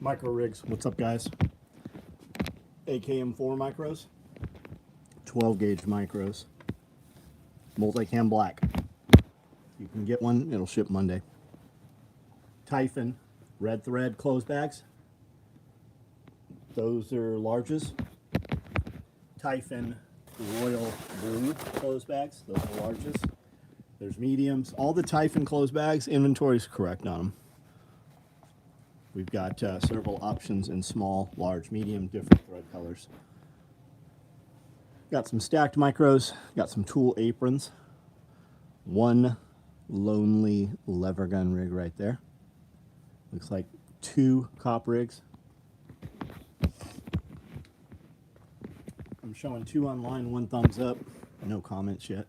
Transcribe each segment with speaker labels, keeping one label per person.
Speaker 1: Micro rigs, what's up, guys? AKM4 micros, 12 gauge micros, multicam black. You can get one, it'll ship Monday. Typhon red thread clothes bags, those are larges. Typhon royal blue clothes bags, those are larges. There's mediums. All the Typhon clothes bags, inventory's correct on them. We've got several options in small, large, medium, different thread colors. Got some stacked micros, got some tool aprons. One lonely lever gun rig right there. Looks like 2 cop rigs. I'm showing 2 online, 1 thumbs up. No comments yet.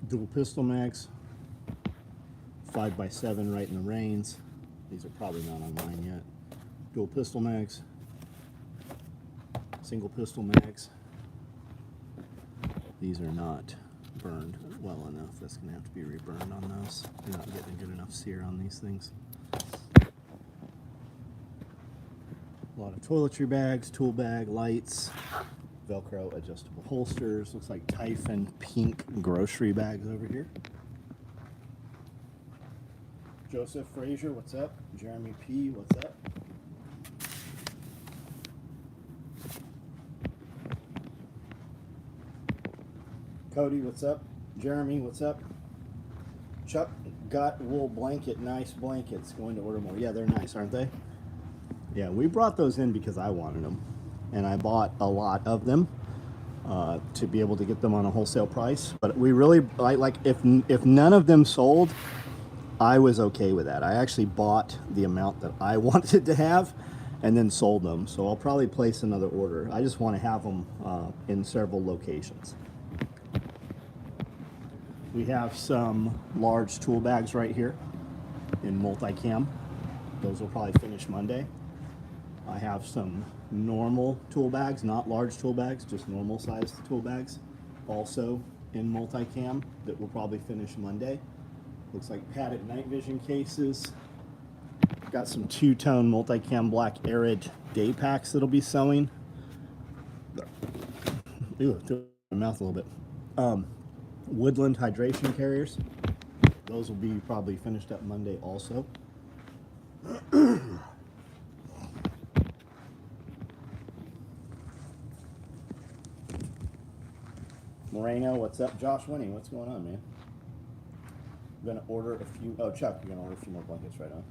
Speaker 1: Dual pistol mags, 5x7 right in the reins. These are probably not online yet. Dual pistol mags, single pistol mags. These are not burned well enough. That's going to have to be reburned on those. You're not getting a good enough sear on these things. A lot of toiletry bags, tool bag, lights, Velcro adjustable holsters. Looks like Typhon pink grocery bags over here. Joseph Frazier, what's up? Jeremy P, what's up? Cody, what's up? Jeremy, what's up? Chuck got wool blanket, nice blankets. Going to order more. Yeah, they're nice, aren't they? Yeah, we brought those in because I wanted them. And I bought a lot of them to be able to get them on a wholesale price. But we really, like if none of them sold, I was okay with that. I actually bought the amount that I wanted to have and then sold them. So I'll probably place another order. I just want to have them in several locations. We have some large tool bags right here in multicam. Those will probably finish Monday. I have some normal tool bags, not large tool bags, just normal sized tool bags, also in multicam that will probably finish Monday. Looks like padded night vision cases. Got some 2-tone multicam black arid day packs that'll be sewing. Ew, through my mouth a little bit. Woodland hydration carriers. Those will be probably finished up Monday also. Moreno, what's up? Josh Winning, what's going on, man? I'm gonna order a few. Oh, Chuck, you're gonna order a few more blankets right on.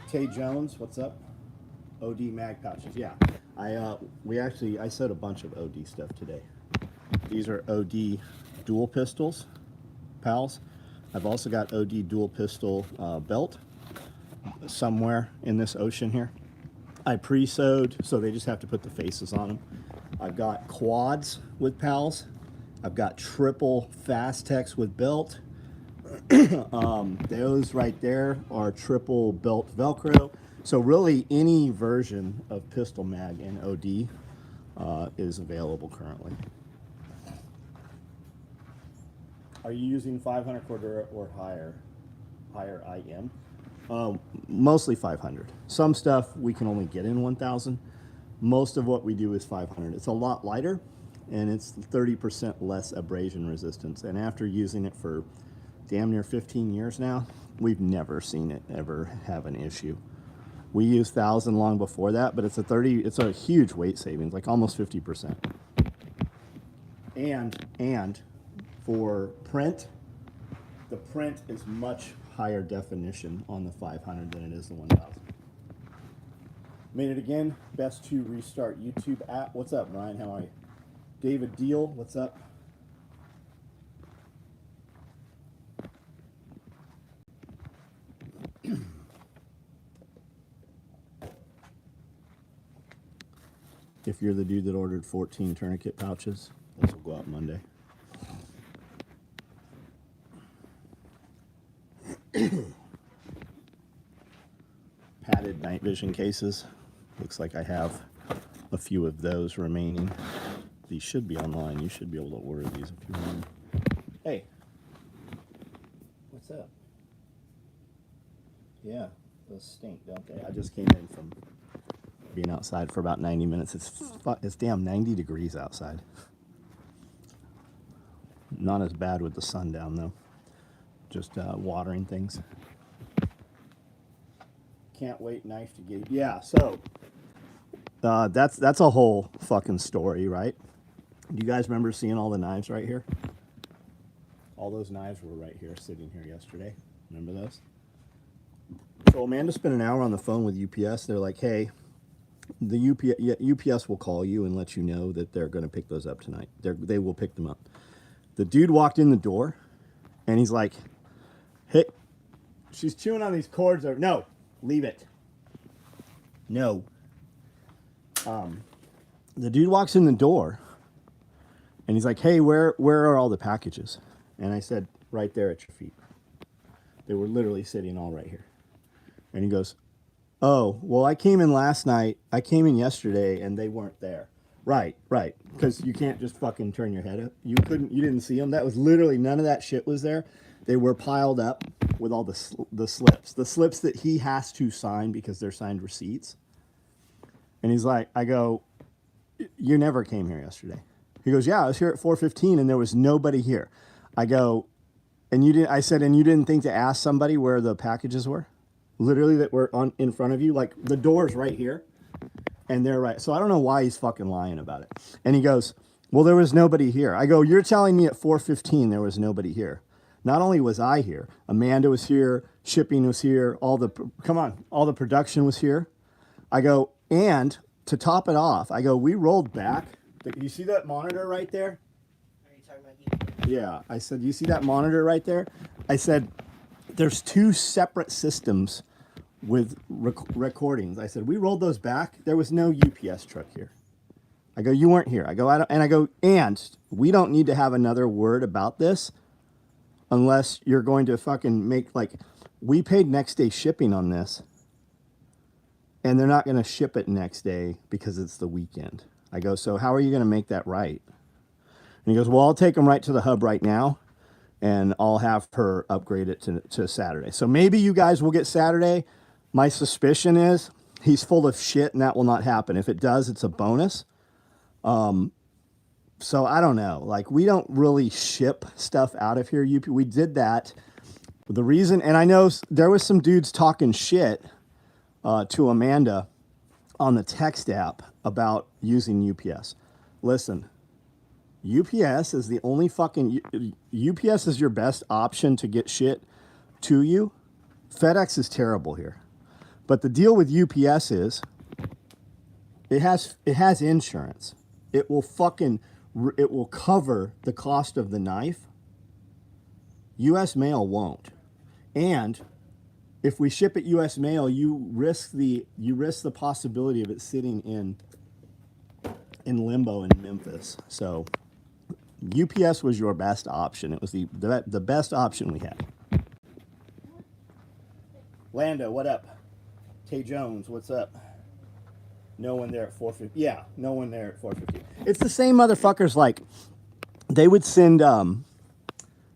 Speaker 1: Tay Jones, what's up? OD mag pouches, yeah. I sewed a bunch of OD stuff today. These are OD dual pistols, pals. I've also got OD dual pistol belt somewhere in this ocean here. I pre-sewed, so they just have to put the faces on them. I've got quads with pals. I've got triple Fastex with belt. Those right there are triple belt Velcro. So really any version of pistol mag in OD is available currently. Are you using 500 quarter or higher IM? Mostly 500. Some stuff we can only get in 1000. Most of what we do is 500. It's a lot lighter and it's 30% less abrasion resistance. And after using it for damn near 15 years now, we've never seen it ever have an issue. We used 1000 long before that, but it's a huge weight savings, like almost 50%. And for print, the print is much higher definition on the 500 than it is the 1000. Made it again. Best to restart YouTube app. What's up, Ryan? How are you? David Deal, what's up? If you're the dude that ordered 14 tourniquet pouches, those will go out Monday. Padded night vision cases. Looks like I have a few of those remaining. These should be online. You should be able to order these if you want. Hey, what's up? Yeah, those stink, don't they? I just came in from being outside for about 90 minutes. It's damn 90 degrees outside. Not as bad with the sun down though. Just watering things. Can't wait knife to get. Yeah, so that's a whole fucking story, right? Do you guys remember seeing all the knives right here? All those knives were right here, sitting here yesterday. Remember those? So Amanda spent an hour on the phone with UPS. They're like, hey, the UPS will call you and let you know that they're going to pick those up tonight. They will pick them up. The dude walked in the door, and he's like, hey, she's chewing on these cords. No, leave it. No. The dude walks in the door, and he's like, hey, where are all the packages? And I said, right there at your feet. They were literally sitting all right here. And he goes, oh, well, I came in last night. I came in yesterday, and they weren't there. Right. Because you can't just fucking turn your head up. You didn't see them. That was literally, none of that shit was there. They were piled up with all the slips. The slips that he has to sign because they're signed receipts. And he's like, I go, you never came here yesterday. He goes, yeah, I was here at 4:15 and there was nobody here. I go, and you didn't, I said, and you didn't think to ask somebody where the packages were? Literally that were in front of you? Like the door's right here and they're right. So I don't know why he's fucking lying about it. And he goes, well, there was nobody here. I go, you're telling me at 4:15 there was nobody here. Not only was I here, Amanda was here, shipping was here, all the production was here. I go, and to top it off, I go, we rolled back. You see that monitor right there?
Speaker 2: Are you talking about you?
Speaker 1: Yeah, I said, you see that monitor right there? I said, there's two separate systems with recordings. I said, we rolled those back. There was no UPS truck here. I go, you weren't here. I go, and we don't need to have another word about this unless you're going to fucking make, like, we paid next day shipping on this and they're not going to ship it next day because it's the weekend. I go, so how are you going to make that right? And he goes, well, I'll take them right to the hub right now and I'll have her upgrade it to Saturday. So maybe you guys will get Saturday. My suspicion is he's full of shit and that will not happen. If it does, it's a bonus. So I don't know. Like, we don't really ship stuff out of here. We did that. The reason, and I know there was some dudes talking shit to Amanda on the text app about using UPS. Listen, UPS is the only fucking, UPS is your best option to get shit to you. FedEx is terrible here. But the deal with UPS is it has insurance. It will cover the cost of the knife. US Mail won't. And if we ship it US Mail, you risk the possibility of it sitting in limbo in Memphis. So UPS was your best option. It was the best option we had. Lando, what up? Tay Jones, what's up? No one there at 4:50. Yeah, no one there at 4:50. It's the same motherfuckers. Like, they would send,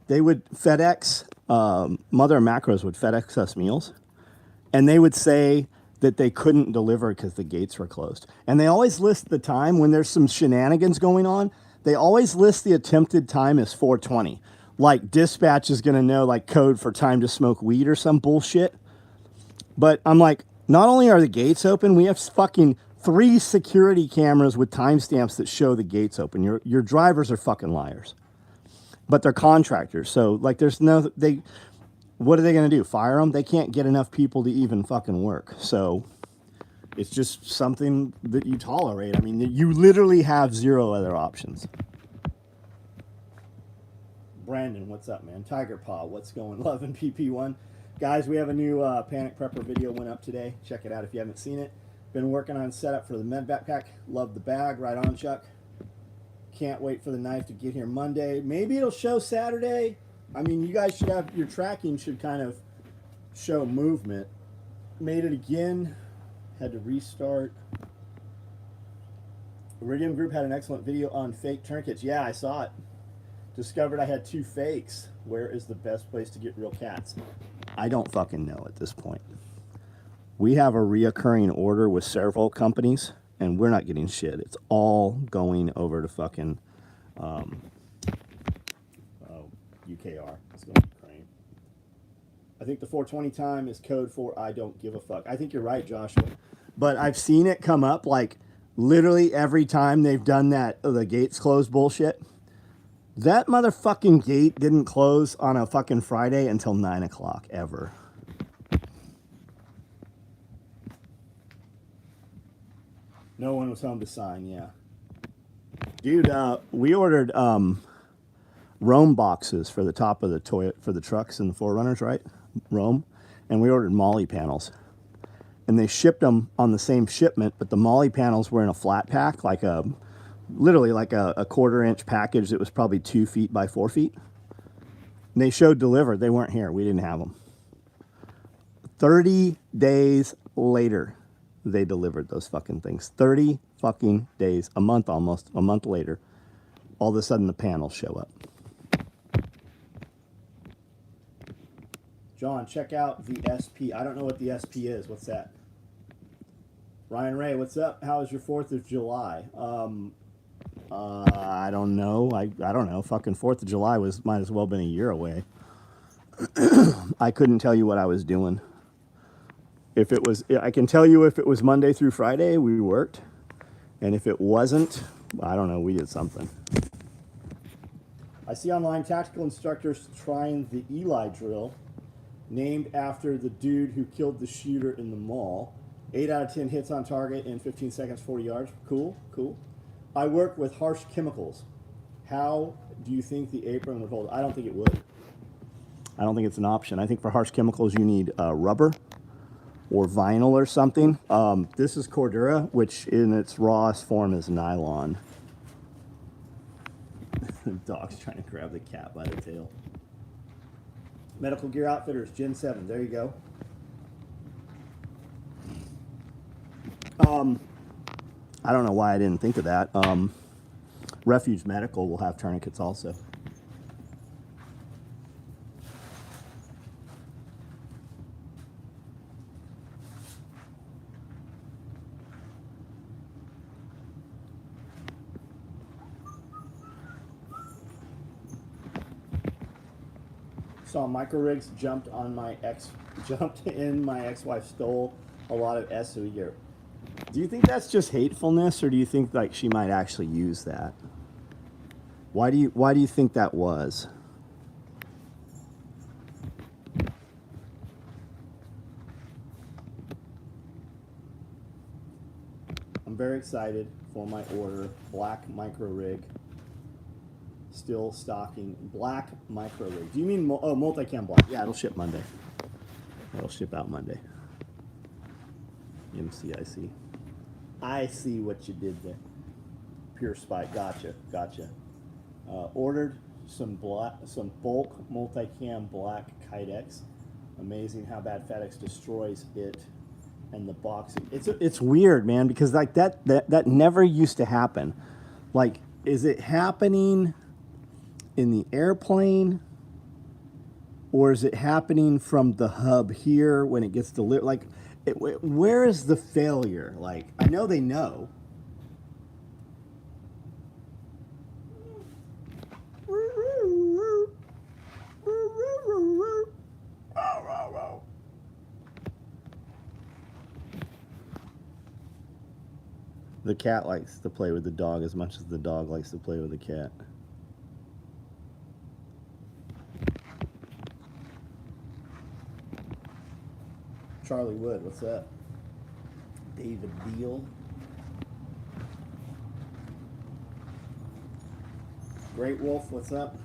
Speaker 1: they would FedEx, Mother Macros would FedEx us meals, and they would say that they couldn't deliver because the gates were closed. And they always list the time when there's some shenanigans going on. They always list the attempted time as 4:20. Like, dispatch is going to know, like, code for time to smoke weed or some bullshit. But I'm like, not only are the gates open, we have fucking 3 security cameras with timestamps that show the gates open. Your drivers are fucking liars. But they're contractors. So, like, what are they going to do? Fire them? They can't get enough people to even fucking work. So it's just something that you tolerate. I mean, you literally have 0 other options. Brandon, what's up, man? Tiger Paw, what's going? Love and PP1. Guys, we have a new Panic Prepper video went up today. Check it out if you haven't seen it. Been working on setup for the med backpack. Love the bag. Right on, Chuck. Can't wait for the knife to get here Monday. Maybe it'll show Saturday. I mean, you guys should have, your tracking should kind of show movement. Made it again. Had to restart. Iridium Group had an excellent video on fake tourniquets. Yeah, I saw it. Discovered I had 2 fakes. Where is the best place to get real cats? I don't fucking know at this point. We have a reoccurring order with several companies, and we're not getting shit. It's all going over to fucking UKR. It's going to Ukraine. I think the 420 time is code for I don't give a fuck. I think you're right, Joshua. But I've seen it come up like literally every time they've done that, the gates closed bullshit. That motherfucking gate didn't close on a fucking Friday until 9 o'clock ever. No one was home to sign, yeah. Dude, we ordered Rome boxes for the top of the Toyota, for the trucks and the 4Runners, right? Rome. And we ordered Molly panels. And they shipped them on the same shipment, but the Molly panels were in a flat pack, like literally like a 1/4 inch package that was probably 2 feet by 4 feet. And they showed delivered. They weren't here. We didn't have them. 30 days later, they delivered those fucking things. 30 fucking days, a month almost, a month later, all of a sudden the panels show up. John, check out the SP. I don't know what the SP is. What's that? Ryan Ray, what's up? How was your 4th of July? I don't know. I don't know. Fucking 4th of July might as well have been a year away. I couldn't tell you what I was doing. If it was, I can tell you if it was Monday through Friday, we worked. And if it wasn't, I don't know, we did something. I see online tactical instructors trying the Eli drill, named after the dude who killed the shooter in the mall. 8 out of 10 hits on target in 15 seconds, 40 yards. Cool, cool. I work with harsh chemicals. How do you think the apron would hold? I don't think it would. I don't think it's an option. I think for harsh chemicals, you need rubber or vinyl or something. This is Cordura, which in its rawest form is nylon. The dog's trying to grab the cat by the tail. Medical Gear Outfitters, Gen 7. There you go. I don't know why I didn't think of that. Refuge Medical will have tourniquets also. Saw micro rigs jumped in. My ex-wife stole a lot of SOE gear. Do you think that's just hatefulness, or do you think like she might actually use that? Why do you think that was? I'm very excited for my order. Black micro rig. Still stocking. Black micro rig. Do you mean multicam black? Yeah, it'll ship Monday. It'll ship out Monday. MCIC. I see what you did there. Pure spike. Gotcha. Ordered some bulk multicam black Kydex. Amazing how bad FedEx destroys it and the boxing. It's weird, man, because like that never used to happen. Like, is it happening in the airplane, or is it happening from the hub here when it gets delivered? Like, where is the failure? Like, I know they know. The cat likes to play with the dog as much as the dog likes to play with the cat. Charlie Wood, what's up? David Beal. Great Wolf, what's up?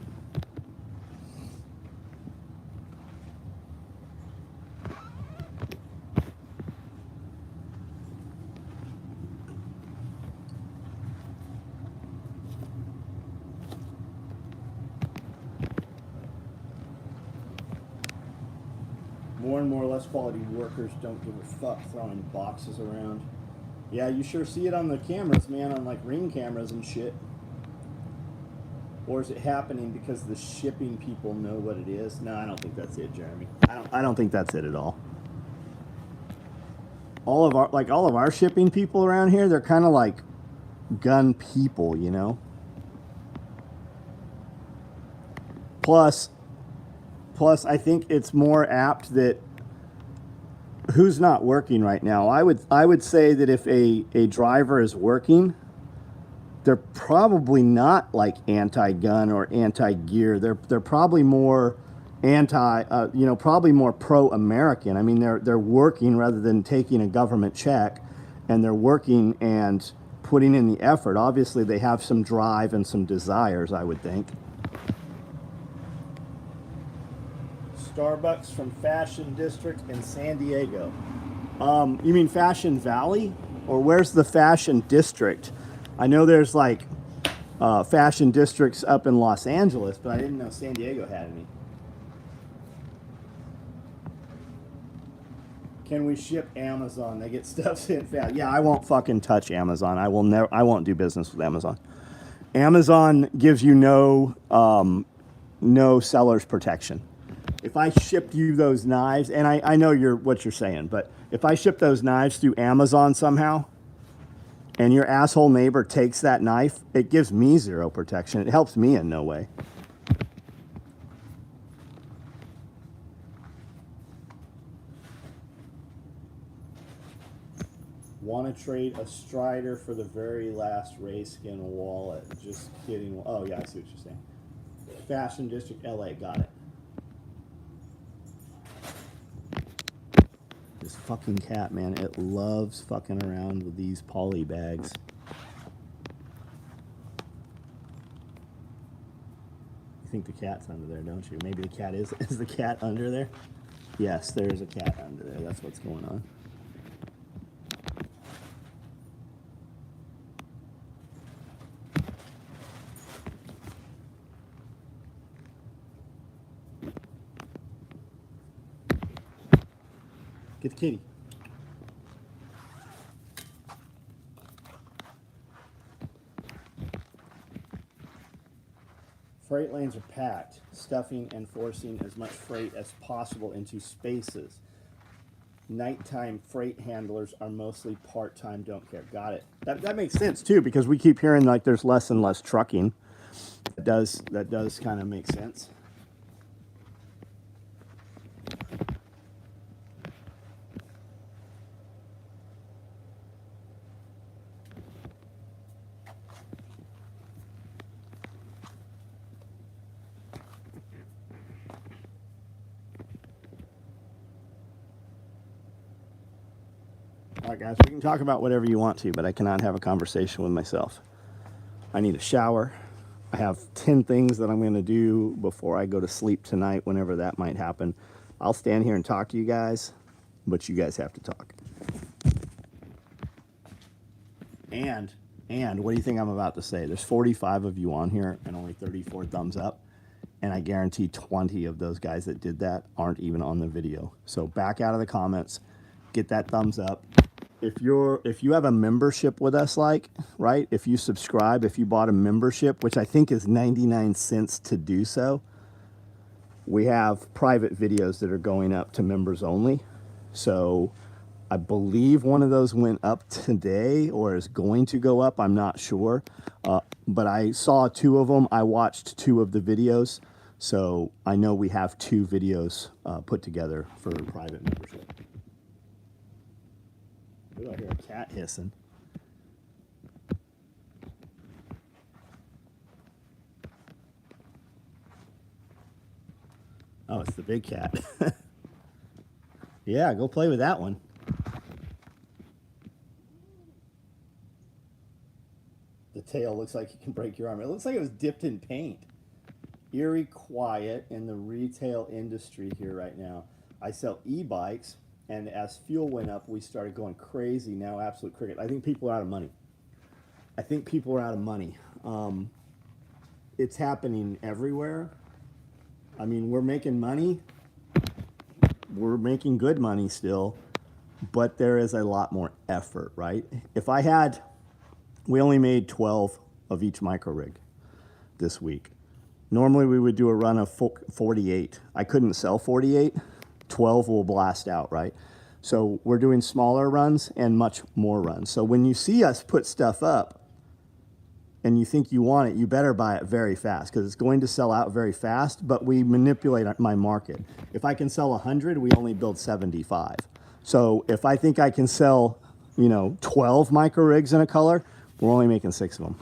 Speaker 1: More and more less quality workers don't give a fuck throwing boxes around. Yeah, you sure see it on the cameras, man, on like Ring cameras and shit. Or is it happening because the shipping people know what it is? No, I don't think that's it, Jeremy. I don't think that's it at all. All of our shipping people around here, they're kind of like gun people, you know. Plus, I think it's more apt that who's not working right now. I would say that if a driver is working, they're probably not like anti-gun or anti-gear. They're probably more probably more pro-American. I mean, they're working rather than taking a government check, and they're working and putting in the effort. Obviously, they have some drive and some desires, I would think. Starbucks from Fashion District in San Diego. You mean Fashion Valley? Or where's the Fashion District? I know there's like fashion districts up in Los Angeles, but I didn't know San Diego had any. Can we ship Amazon? They get stuff sent fast. Yeah, I won't fucking touch Amazon. I won't do business with Amazon. Amazon gives you no seller's protection. If I shipped you those knives, and I know what you're saying, but if I ship those knives through Amazon somehow, and your asshole neighbor takes that knife, it gives me zero protection. It helps me in no way. Want to trade a Strider for the very last Rayskin wallet. Just kidding. Oh, yeah, I see what you're saying. Fashion District, LA. Got it. This fucking cat, man, it loves fucking around with these poly bags. You think the cat's under there, don't you? Maybe the cat is the cat under there? Yes, there's a cat under there. That's what's going on. Get the kitty. Freight lanes are packed, stuffing and forcing as much freight as possible into spaces. Nighttime freight handlers are mostly part-time, don't care. Got it. That makes sense too, because we keep hearing like there's less and less trucking. That does kind of make sense. All right, guys, we can talk about whatever you want to, but I cannot have a conversation with myself. I need a shower. I have 10 things that I'm going to do before I go to sleep tonight, whenever that might happen. I'll stand here and talk to you guys, but you guys have to talk. And what do you think I'm about to say? There's 45 of you on here and only 34 thumbs up. And I guarantee 20 of those guys that did that aren't even on the video. So back out of the comments, get that thumbs up. If you have a membership with us, like, right? If you subscribe, if you bought a membership, which I think is 99 cents to do so, we have private videos that are going up to members only. So I believe one of those went up today or is going to go up. I'm not sure. But I saw 2 of them. I watched 2 of the videos. So I know we have 2 videos put together for private membership. Ooh, I hear a cat hissing. Oh, it's the big cat. Yeah, go play with that one. The tail looks like it can break your arm. It looks like it was dipped in paint. Eerie quiet in the retail industry here right now. I sell e-bikes, and as fuel went up, we started going crazy. Now, absolute cricket. I think people are out of money. It's happening everywhere. I mean, we're making money, we're making good money still, but there is a lot more effort, right? If I had, we only made 12 of each micro rig this week. Normally we would do a run of 48. I couldn't sell 48. 12 will blast out, right? So we're doing smaller runs and much more runs. So when you see us put stuff up and you think you want it, you better buy it very fast because it's going to sell out very fast, but we manipulate my market. If I can sell 100, we only build 75. So if I think I can sell, 12 micro rigs in a color, we're only making 6 of them.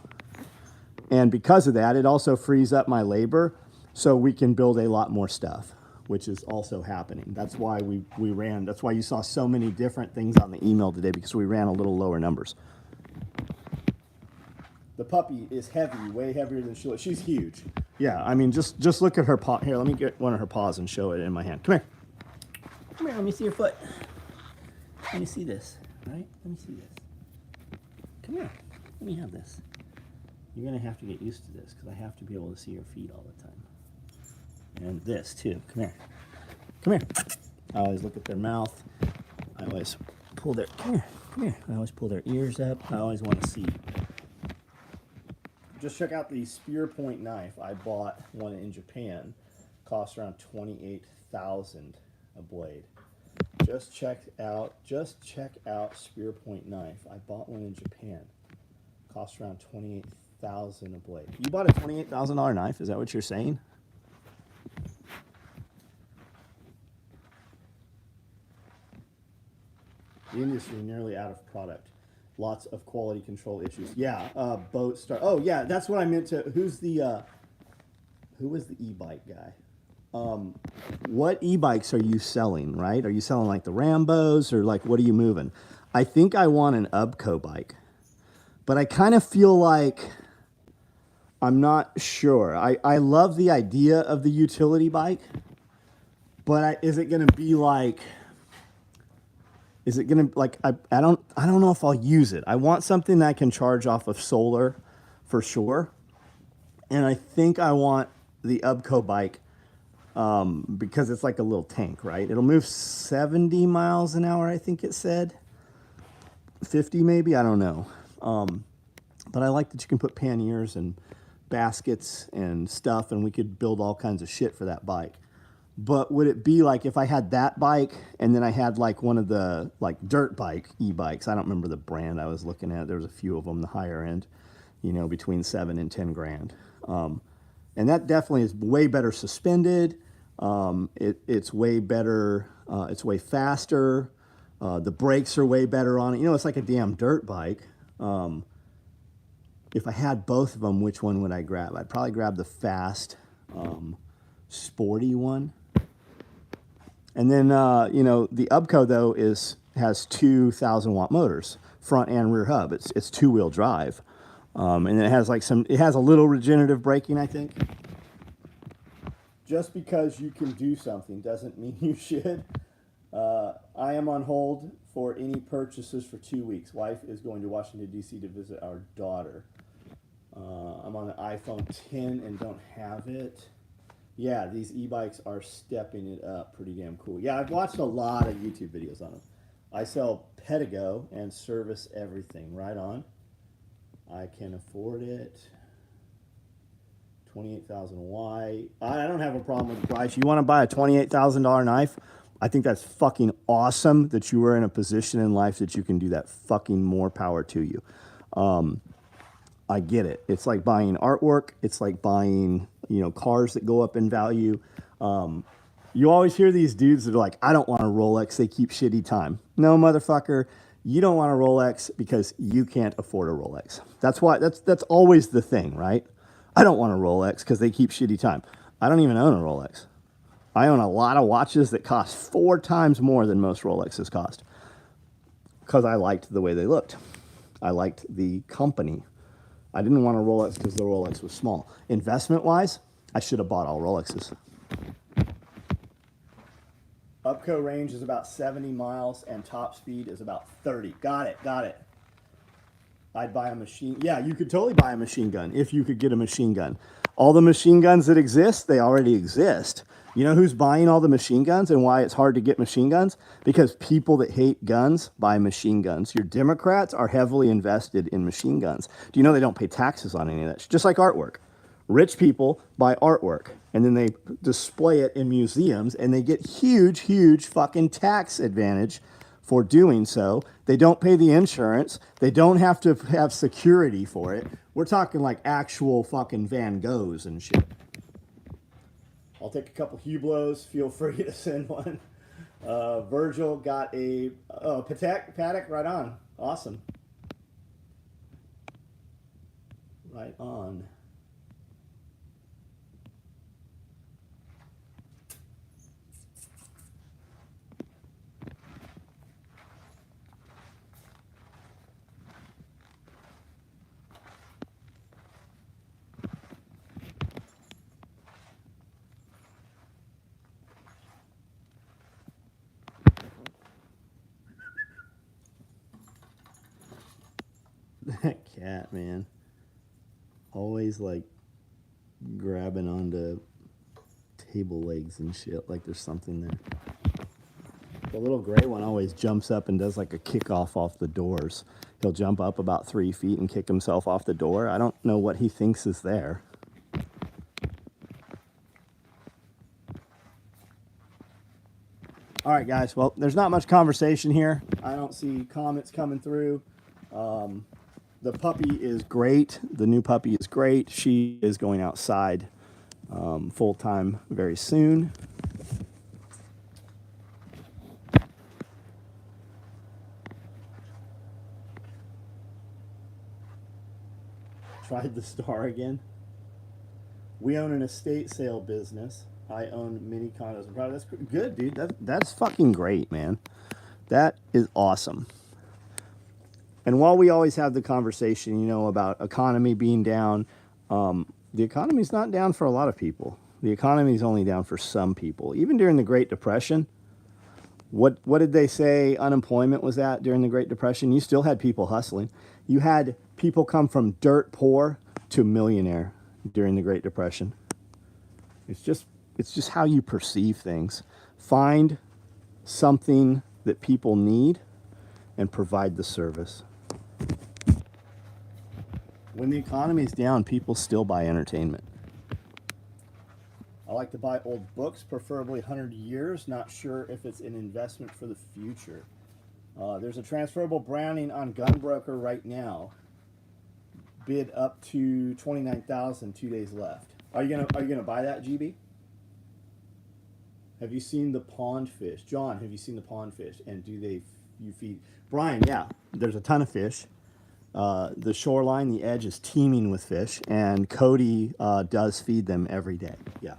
Speaker 1: And because of that, it also frees up my labor so we can build a lot more stuff, which is also happening. That's why we ran, that's why you saw so many different things on the email today, because we ran a little lower numbers. The puppy is heavy, way heavier than she looks. She's huge. Yeah, I mean, just look at her paw. Here, let me get one of her paws and show it in my hand. Come here. Come here, let me see your foot. Let me see this, all right? Let me see this. Come here, let me have this. You're gonna have to get used to this because I have to be able to see your feet all the time. And this too, come here. Come here. I always look at their mouth. I always pull their, come here. I always pull their ears up. I always want to see. Just check out the spear point knife. I bought one in Japan. Cost around $28,000 a blade. Just check out spear point knife. I bought one in Japan. Cost around $28,000 a blade. You bought a $28,000 knife? Is that what you're saying? The industry nearly out of product. Lots of quality control issues. Yeah, boat start. Oh yeah, that's what I meant to. Who was the e-bike guy? What e-bikes are you selling? Right? Are you selling like the Rambos or like what are you moving? I think I want an Ubco bike, but I kind of feel like I'm not sure. I love the idea of the utility bike, but is it going to be like? Is it gonna like I don't know if I'll use it. I want something that I can charge off of solar for sure. And I think I want the Ubco bike because it's like a little tank, right? It'll move 70 miles an hour, I think it said. 50 maybe, I don't know. But I like that you can put panniers and baskets and stuff and we could build all kinds of shit for that bike. But would it be like if I had that bike and then I had like one of the like dirt bike e-bikes? I don't remember the brand I was looking at. There was a few of them, the higher end, between 7 and 10 grand. And that definitely is way better suspended. It's way better. It's way faster. The brakes are way better on it. It's like a damn dirt bike. If I had both of them, which one would I grab? I'd probably grab the fast, sporty one. And then, the Ubco though has 2,000 watt motors, front and rear hub. It's 2-wheel drive. And it has it has a little regenerative braking, I think. Just because you can do something doesn't mean you should. I am on hold for any purchases for 2 weeks. Wife is going to Washington, D.C. to visit our daughter. I'm on the iPhone 10 and don't have it. Yeah, these e-bikes are stepping it up pretty damn cool. Yeah, I've watched a lot of YouTube videos on them. I sell Pedigo and service everything. Right on. I can afford it. 28,000 why? I don't have a problem with the price. You want to buy a $28,000 knife? I think that's fucking awesome that you are in a position in life that you can do that. Fucking more power to you. I get it. It's like buying artwork. It's like buying, cars that go up in value. You always hear these dudes that are like, I don't want a Rolex. They keep shitty time. No, motherfucker. You don't want a Rolex because you can't afford a Rolex. That's why. That's always the thing, right? I don't want a Rolex because they keep shitty time. I don't even own a Rolex. I own a lot of watches that cost 4 times more than most Rolexes cost because I liked the way they looked. I liked the company. I didn't want a Rolex because the Rolex was small. Investment-wise, I should have bought all Rolexes. Upco range is about 70 miles and top speed is about 30. Got it. I'd buy a machine. Yeah, you could totally buy a machine gun if you could get a machine gun. All the machine guns that exist, they already exist. You know who's buying all the machine guns and why it's hard to get machine guns? Because people that hate guns buy machine guns. Your Democrats are heavily invested in machine guns. Do you know they don't pay taxes on any of that? It's just like artwork. Rich people buy artwork and then they display it in museums and they get huge, huge fucking tax advantage for doing so. They don't pay the insurance. They don't have to have security for it. We're talking like actual fucking Van Goghs and shit. I'll take a couple Hublots. Feel free to send one. Virgil got a Patek, right on. Awesome. Right on. That cat, man. Always like grabbing onto table legs and shit like there's something there. The little gray one always jumps up and does like a kickoff off the doors. He'll jump up about 3 feet and kick himself off the door. I don't know what he thinks is there. All right, guys. Well, there's not much conversation here. I don't see comments coming through. The puppy is great. The new puppy is great. She is going outside full time very soon. Tried the star again. We own an estate sale business. I own mini condos and properties. That's good, dude. That's fucking great, man. That is awesome. And while we always have the conversation, you know, about economy being down, the economy's not down for a lot of people. The economy is only down for some people. Even during the Great Depression, what did they say unemployment was at during the Great Depression? You still had people hustling. You had people come from dirt poor to millionaire during the Great Depression. It's just how you perceive things. Find something that people need and provide the service. When the economy is down, people still buy entertainment. I like to buy old books, preferably 100 years. Not sure if it's an investment for the future. There's a transferable Browning on Gunbroker right now. Bid up to $29,000. 2 days left. Are you gonna buy that, GB? Have you seen the pond fish, John? Have you seen the pond fish? And you feed Brian? Yeah, there's a ton of fish. The shoreline, the edge is teeming with fish, and Cody does feed them every day. Yeah.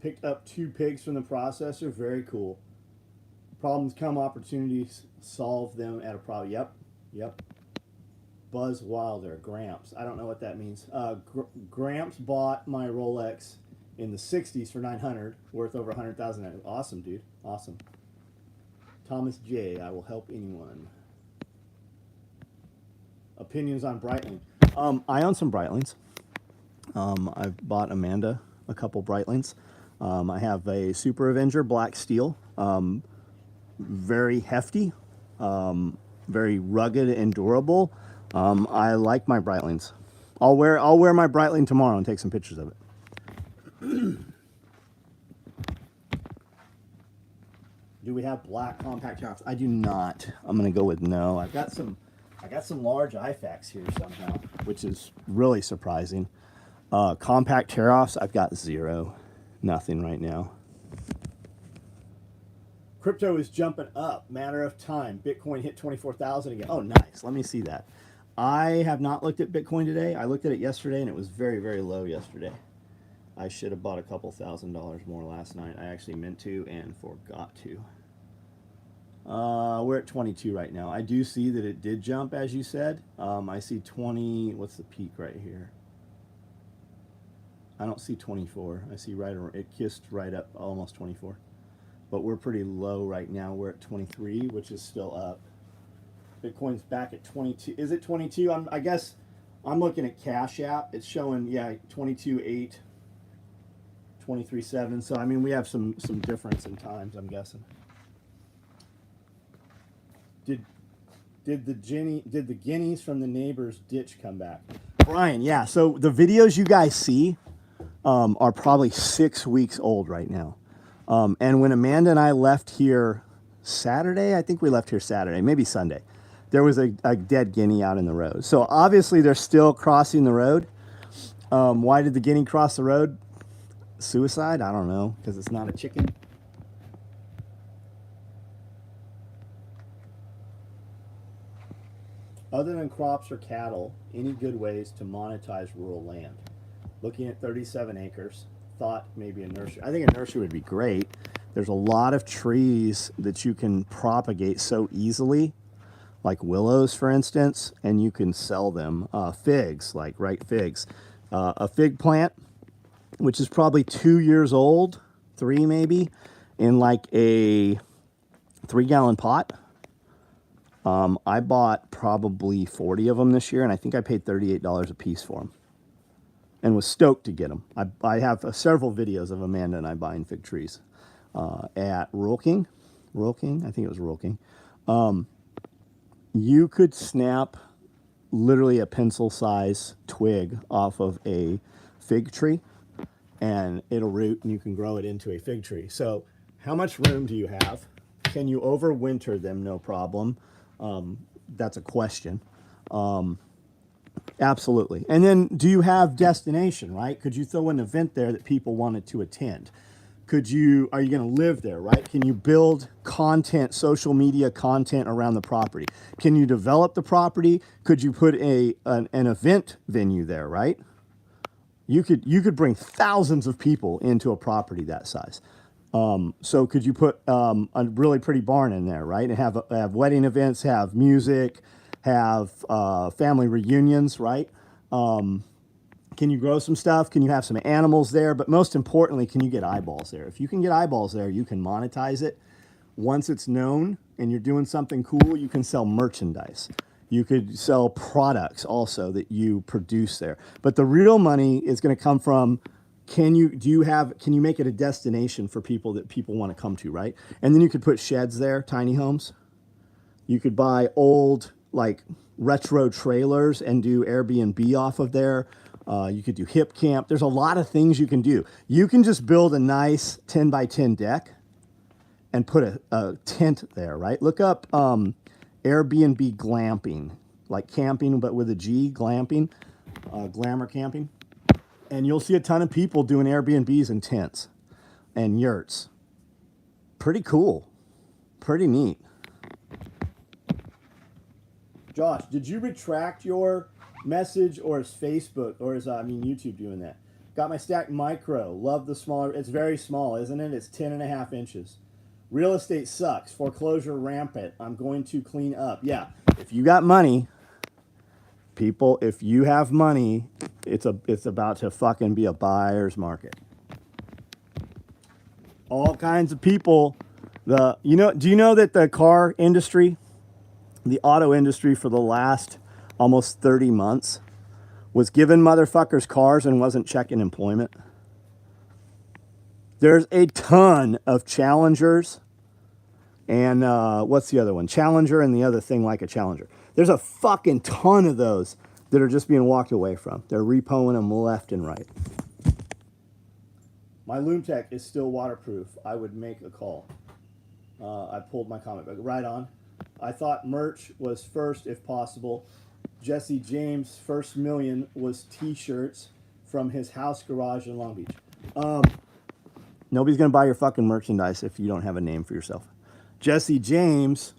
Speaker 1: Picked up 2 pigs from the processor. Very cool. Problems come, opportunities, solve them at a problem. Yep. Buzz Wilder, Gramps. I don't know what that means. Gramps bought my Rolex in the 60s for $900, worth over $100,000. Awesome, dude. Awesome. Thomas J. I will help anyone. Opinions on Breitling. I own some Breitlings. I've bought Amanda a couple Breitlings. I have a Super Avenger black steel. Very hefty, very rugged and durable. I like my Breitlings. I'll wear my Breitling tomorrow and take some pictures of it. Do we have black compact tear-offs? I do not. I'm gonna go with no. I got some large IFACs here somehow, which is really surprising. Compact tear-offs, I've got 0. Nothing right now. Crypto is jumping up. Matter of time. Bitcoin hit 24,000 again. Oh, nice. Let me see that. I have not looked at Bitcoin today. I looked at it yesterday, and it was very, very low yesterday. I should have bought a couple $1,000s more last night. I actually meant to and forgot to. We're at 22 right now. I do see that it did jump, as you said. I see 20. What's the peak right here? I don't see 24. I see it kissed right up, almost 24. But we're pretty low right now. We're at 23, which is still up. Bitcoin's back at 22. Is it 22? I guess I'm looking at Cash App. It's showing, yeah, 22.8. 23.7. So I mean, we have some difference in times, I'm guessing. Did the guineas from the neighbor's ditch come back? Brian, yeah. So the videos you guys see are probably 6 weeks old right now. And when Amanda and I left here Saturday, I think we left here Saturday, maybe Sunday, there was a dead guinea out in the road. So obviously they're still crossing the road. Why did the guinea cross the road? Suicide? I don't know, because it's not a chicken. Other than crops or cattle, any good ways to monetize rural land? Looking at 37 acres, thought maybe a nursery. I think a nursery would be great. There's a lot of trees that you can propagate so easily, like willows, for instance, and you can sell them. Figs, like ripe figs. A fig plant, which is probably 2 years old, 3 maybe, in like a 3-gallon pot. I bought probably 40 of them this year, and I think I paid $38 a piece for them, and was stoked to get them. I have several videos of Amanda and I buying fig trees at Rural King. I think it was Rural King. You could snap literally a pencil-size twig off of a fig tree, and it'll root, and you can grow it into a fig tree. So how much room do you have? Can you overwinter them? No problem. That's a question. Absolutely. And then do you have destination, right? Could you throw an event there that people wanted to attend? Are you going to live there, right? Can you build content, social media content around the property? Can you develop the property? Could you put an event venue there, right? You could bring thousands of people into a property that size. So could you put a really pretty barn in there, right? And have wedding events, have music, have family reunions, right? Can you grow some stuff? Can you have some animals there? But most importantly, can you get eyeballs there? If you can get eyeballs there, you can monetize it. Once it's known and you're doing something cool, you can sell merchandise. You could sell products also that you produce there. But the real money is going to come from, can you make it a destination for people that people want to come to, right? And then you could put sheds there, tiny homes. You could buy old, like, retro trailers and do Airbnb off of there. You could do hip camp. There's a lot of things you can do. You can just build a nice 10 by 10 deck and put a tent there, right? Look up Airbnb glamping, like camping, but with a G, glamping, glamour camping. And you'll see a ton of people doing Airbnbs and tents and yurts. Pretty cool. Pretty neat. Josh, did you retract your message, or is Facebook, or is YouTube doing that? Got my stack micro. Love the smaller. It's very small, isn't it? It's 10.5 inches. Real estate sucks. Foreclosure rampant. I'm going to clean up. Yeah. If you got money, people, if you have money, it's about to fucking be a buyer's market. All kinds of people. Do you know that the car industry, the auto industry, for the last almost 30 months was giving motherfuckers cars and wasn't checking employment? There's a ton of Challengers and what's the other one? Challenger and the other thing like a Challenger. There's a fucking ton of those that are just being walked away from. They're repoing them left and right. My LoomTech is still waterproof. I would make a call. I pulled my comment back. Right on. I thought merch was first if possible. Jesse James' first million was t-shirts from his house garage in Long Beach. Nobody's going to buy your fucking merchandise if you don't have a name for yourself. Jesse James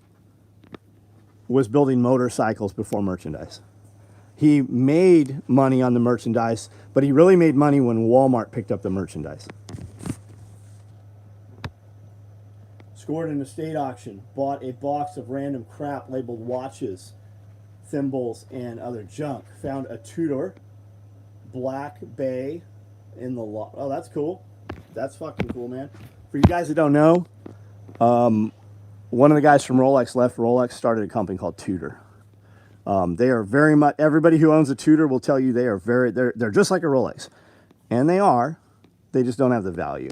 Speaker 1: was building motorcycles before merchandise. He made money on the merchandise, but he really made money when Walmart picked up the merchandise. Scored an estate auction, bought a box of random crap labeled watches, thimbles, and other junk. Found a Tudor Black Bay in the lot. Oh, that's cool. That's fucking cool, man. For you guys that don't know, one of the guys from Rolex left Rolex, started a company called Tudor. They are very much, everybody who owns a Tudor will tell you they're just like a Rolex. And they are. They just don't have the value.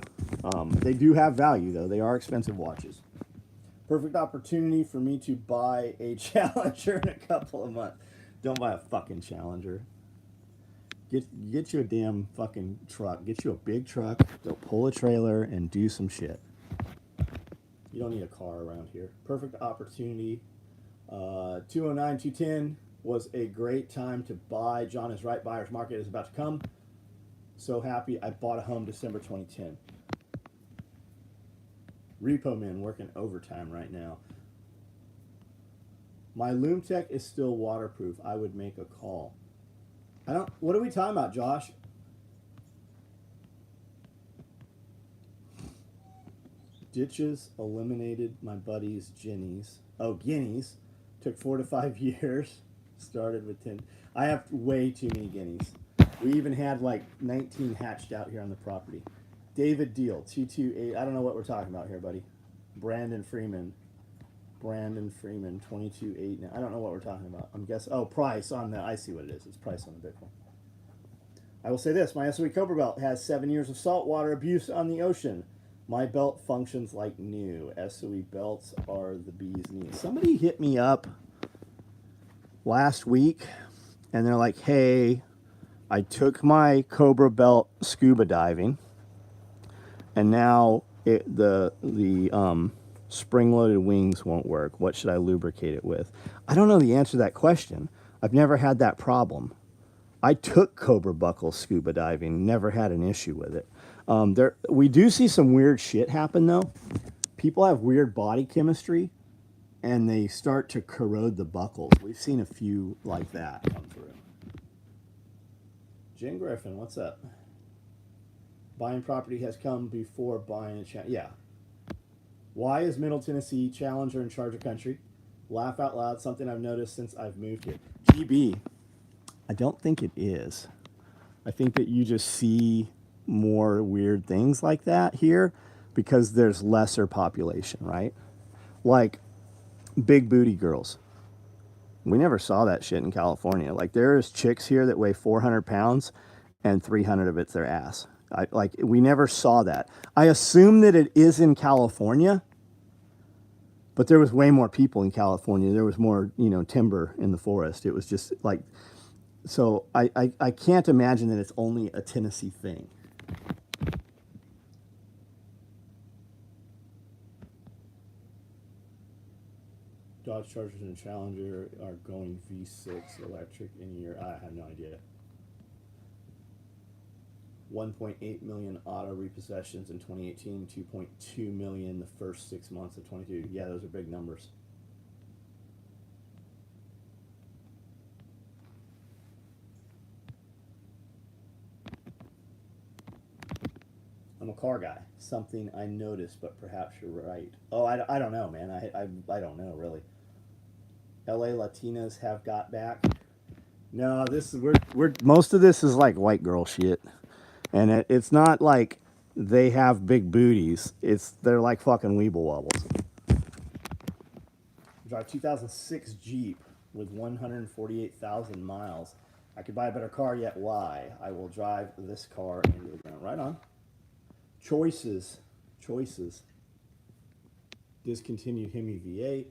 Speaker 1: They do have value, though. They are expensive watches. Perfect opportunity for me to buy a Challenger in a couple of months. Don't buy a fucking Challenger. Get you a damn fucking truck. Get you a big truck. Go pull a trailer and do some shit. You don't need a car around here. Perfect opportunity. 209, 210 was a great time to buy. John is right. Buyer's market is about to come. So happy I bought a home December 2010. Repo Man working overtime right now. My LoomTech is still waterproof. I would make a call. What are we talking about, Josh? Ditches eliminated my buddy's Ginnies. Oh, guineas. Took 4 to 5 years. Started with 10. I have way too many guineas. We even had like 19 hatched out here on the property. David Deal, 228. I don't know what we're talking about here, buddy. Brandon Freeman, 22.8. Now I don't know what we're talking about. I'm guessing. Oh, price on the. I see what it is. It's price on the Bitcoin. I will say this: my SOE Cobra belt has 7 years of saltwater abuse on the ocean. My belt functions like new. SOE belts are the bee's knees. Somebody hit me up last week, and they're like, "Hey, I took my Cobra belt scuba diving, and now the spring-loaded wings won't work. What should I lubricate it with?" I don't know the answer to that question. I've never had that problem. I took Cobra buckle scuba diving, never had an issue with it. We do see some weird shit happen, though. People have weird body chemistry, and they start to corrode the buckles. We've seen a few like that come through. Jen Griffin, what's up? Buying property has come before buying a yeah. Why is Middle Tennessee Challenger in charge of country? Laugh out loud, something I've noticed since I've moved here. GB, I don't think it is. I think that you just see more weird things like that here because there's lesser population, right? Like big booty girls. We never saw that shit in California. Like there's chicks here that weigh 400 pounds and 300 of it's their ass. We never saw that. I assume that it is in California, but there was way more people in California. There was more, timber in the forest. It was just like, so I can't imagine that it's only a Tennessee thing. Dodge Chargers and Challenger are going V6 electric in a year. I have no idea. 1.8 million auto repossessions in 2018, 2.2 million the first 6 months of 22. Yeah, those are big numbers. I'm a car guy. Something I noticed, but perhaps you're right. Oh, I don't know, man. I don't know, really. LA Latinas have got back. No, this is we're most of this is like white girl shit. And it's not like they have big booties. They're like fucking weeble wobbles. Drive 2006 Jeep with 148,000 miles. I could buy a better car yet. Why? I will drive this car into the ground. Right on. Choices. Discontinued Hemi V8.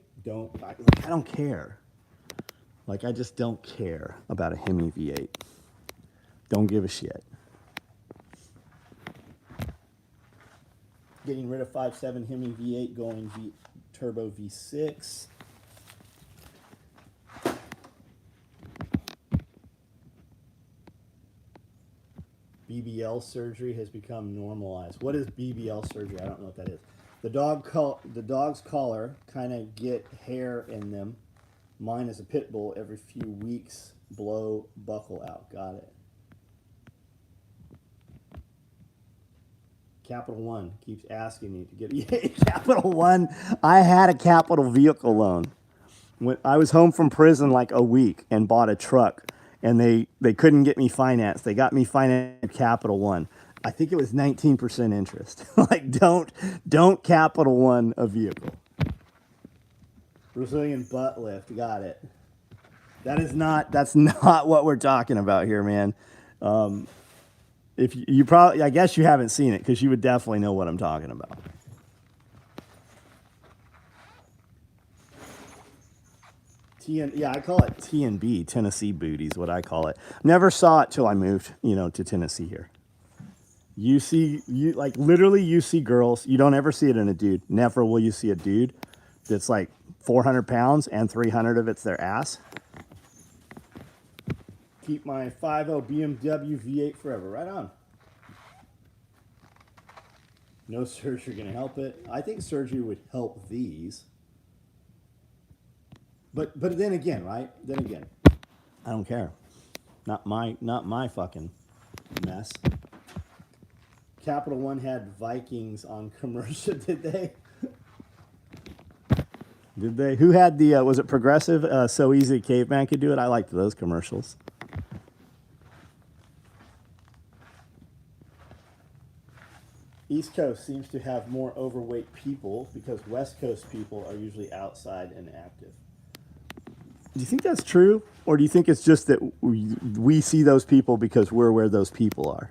Speaker 1: I don't care. Like, I just don't care about a Hemi V8. Don't give a shit. Getting rid of 5.7 Hemi V8, going Turbo V6. BBL surgery has become normalized. What is BBL surgery? I don't know what that is. The dog's collar kind of get hair in them. Mine is a pit bull. Every few weeks, blow buckle out. Got it. Capital One keeps asking me to get Capital One. I had a Capital vehicle loan. When I was home from prison like a week and bought a truck, and they couldn't get me financed. They got me financed at Capital One. I think it was 19% interest. Like don't Capital One a vehicle. Brazilian butt lift. Got it. That's not what we're talking about here, man. If you probably, I guess you haven't seen it because you would definitely know what I'm talking about. Yeah, I call it TNB, Tennessee booties, what I call it. Never saw it till I moved, to Tennessee here. Like literally you see girls, you don't ever see it in a dude. Never will you see a dude that's like 400 pounds and 300 of it's their ass. Keep my 5.0 BMW V8 forever. Right on. No surgery going to help it. I think surgery would help these. But then again, right? Then again, I don't care. Not my fucking mess. Capital One had Vikings on commercial, did they? Did they? Who had the, was it Progressive? So Easy Caveman could do it. I liked those commercials. East Coast seems to have more overweight people because West Coast people are usually outside and active. Do you think that's true? Or do you think it's just that we see those people because we're where those people are?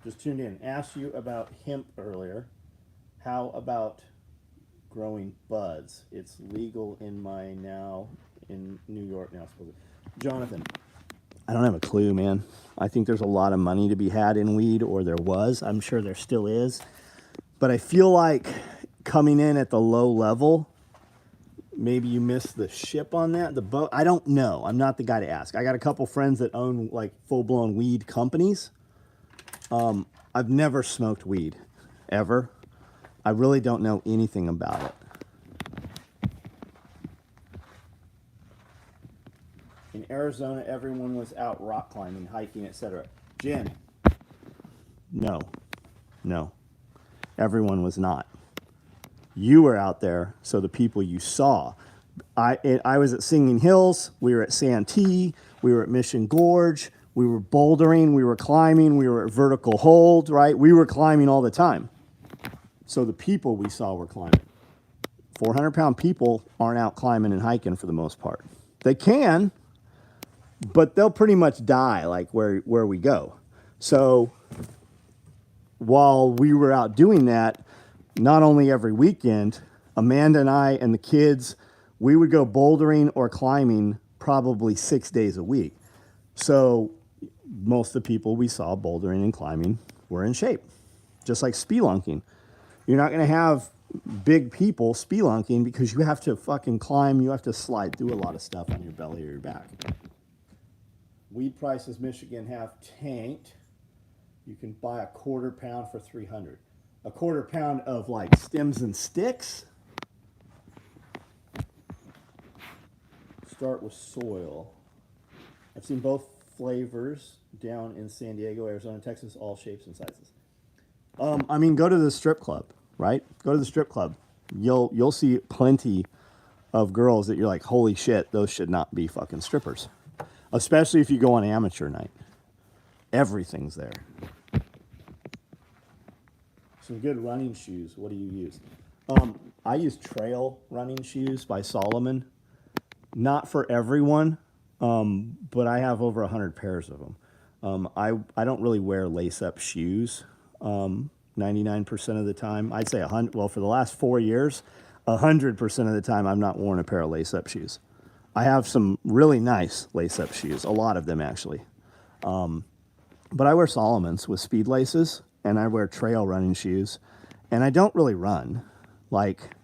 Speaker 1: Just tuned in. Asked you about hemp earlier. How about growing buds? It's legal in New York now, supposedly. Jonathan, I don't have a clue, man. I think there's a lot of money to be had in weed, or there was. I'm sure there still is. But I feel like coming in at the low level, maybe you missed the ship on that. The boat, I don't know. I'm not the guy to ask. I got a couple friends that own like full-blown weed companies. I've never smoked weed, ever. I really don't know anything about it. In Arizona, everyone was out rock climbing, hiking, etc. Jen, no. Everyone was not. You were out there, so the people you saw. I was at Singing Hills, we were at Santee, we were at Mission Gorge, we were bouldering, we were climbing, we were at Vertical Hold, right? We were climbing all the time. So the people we saw were climbing. 400-pound people aren't out climbing and hiking for the most part. They can, but they'll pretty much die like where we go. So while we were out doing that, not only every weekend, Amanda and I and the kids, we would go bouldering or climbing probably 6 days a week. So most of the people we saw bouldering and climbing were in shape, just like spelunking. You're not going to have big people spelunking because you have to fucking climb. You have to slide through a lot of stuff on your belly or your back. Weed prices Michigan have tanked. You can buy a quarter pound for $300. A quarter pound of like stems and sticks. Start with soil. I've seen both flavors down in San Diego, Arizona, Texas, all shapes and sizes. I mean, go to the strip club, right? Go to the strip club. You'll see plenty of girls that you're like, holy shit, those should not be fucking strippers. Especially if you go on amateur night. Everything's there. Some good running shoes. What do you use? I use trail running shoes by Solomon. Not for everyone, but I have over 100 pairs of them. I don't really wear lace-up shoes 99% of the time. I'd say 100. Well, for the last 4 years, 100% of the time, I've not worn a pair of lace-up shoes. I have some really nice lace-up shoes, a lot of them actually. But I wear Solomons with speed laces, and I wear trail running shoes, and I don't really run. Like,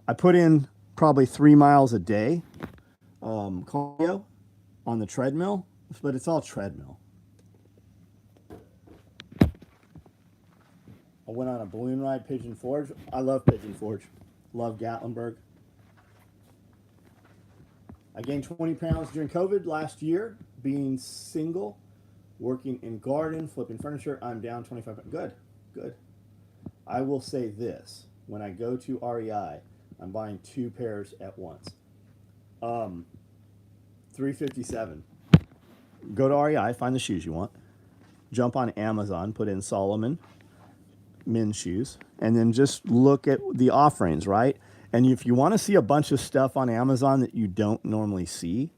Speaker 1: I put in probably 3 miles a day cardio on the treadmill, but it's all treadmill. I went on a balloon ride, Pigeon Forge. I love Pigeon Forge. Love Gatlinburg. I gained 20 pounds during COVID last year, being single, working in garden, flipping furniture. I'm down 25 pounds. Good. I will say this. When I go to REI, I'm buying 2 pairs at once. $357. Go to REI, find the shoes you want. Jump on Amazon, put in Solomon men's shoes, and then just look at the offerings, right? And if you want to see a bunch of stuff on Amazon that you don't normally see,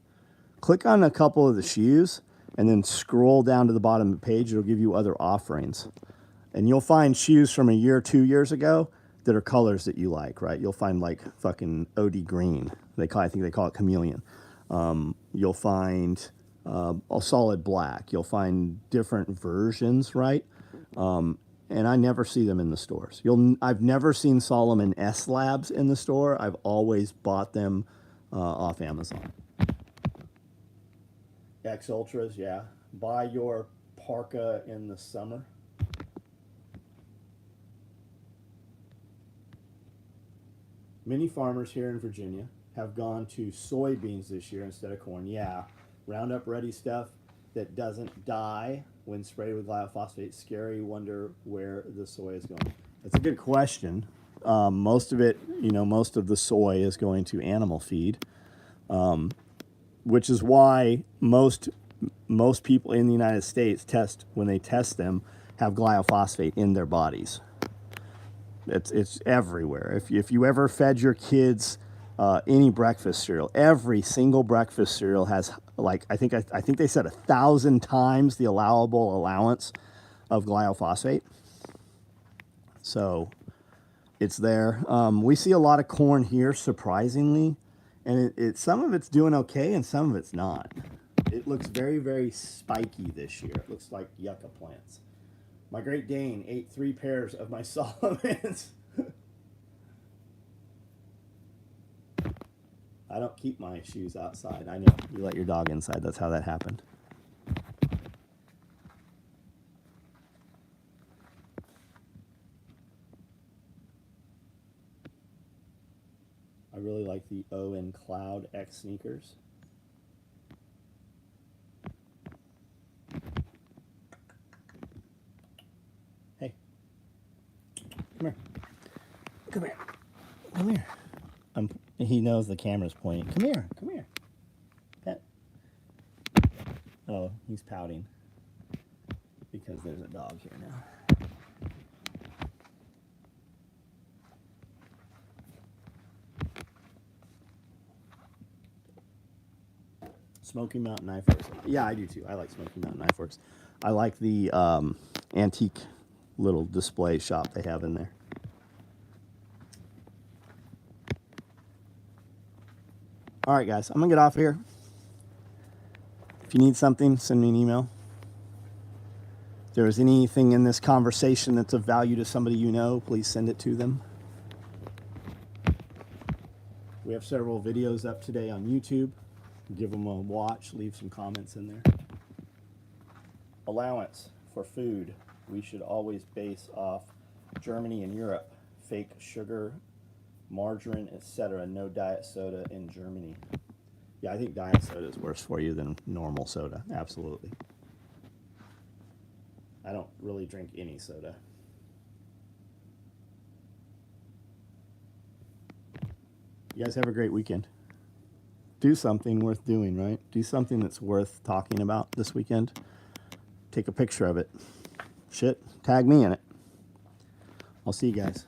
Speaker 1: click on a couple of the shoes and then scroll down to the bottom of the page. It'll give you other offerings. And you'll find shoes from a year, 2 years ago that are colors that you like, right? You'll find like fucking OD green. I think they call it chameleon. You'll find a solid black. You'll find different versions, right? And I never see them in the stores. I've never seen Solomon S Labs in the store. I've always bought them off Amazon. X Ultras, yeah. Buy your parka in the summer. Many farmers here in Virginia have gone to soybeans this year instead of corn. Yeah, Roundup Ready stuff that doesn't die when sprayed with glyphosate. Scary, wonder where the soy is going. That's a good question. Most of it, most of the soy is going to animal feed, which is why most people in the United States when they test them, have glyphosate in their bodies. It's everywhere. If you ever fed your kids any breakfast cereal, every single breakfast cereal has, like, I think they said 1,000 times the allowable allowance of glyphosate. So it's there. We see a lot of corn here, surprisingly, and some of it's doing okay and some of it's not. It looks very, very spiky this year. It looks like yucca plants. My Great Dane ate 3 pairs of my Solomons. I don't keep my shoes outside. I know. You let your dog inside. That's how that happened. I really like the Owen Cloud X sneakers. Hey. Come here. Come here. Come here. He knows the camera's pointing. Come here. Come here. Pet. Oh, he's pouting because there's a dog here now. Smoky Mountain Knife Works. Yeah, I do too. I like Smoky Mountain Knife Works. I like the antique little display shop they have in there. All right, guys, I'm going to get off here. If you need something, send me an email. If there is anything in this conversation that's of value to somebody you know, please send it to them. We have several videos up today on YouTube. Give them a watch, leave some comments in there. Allowance for food. We should always base off Germany and Europe. Fake sugar, margarine, etc. No diet soda in Germany. Yeah, I think diet soda is worse for you than normal soda. Absolutely. I don't really drink any soda. You guys have a great weekend. Do something worth doing, right? Do something that's worth talking about this weekend. Take a picture of it. Shit, tag me in it. I'll see you guys.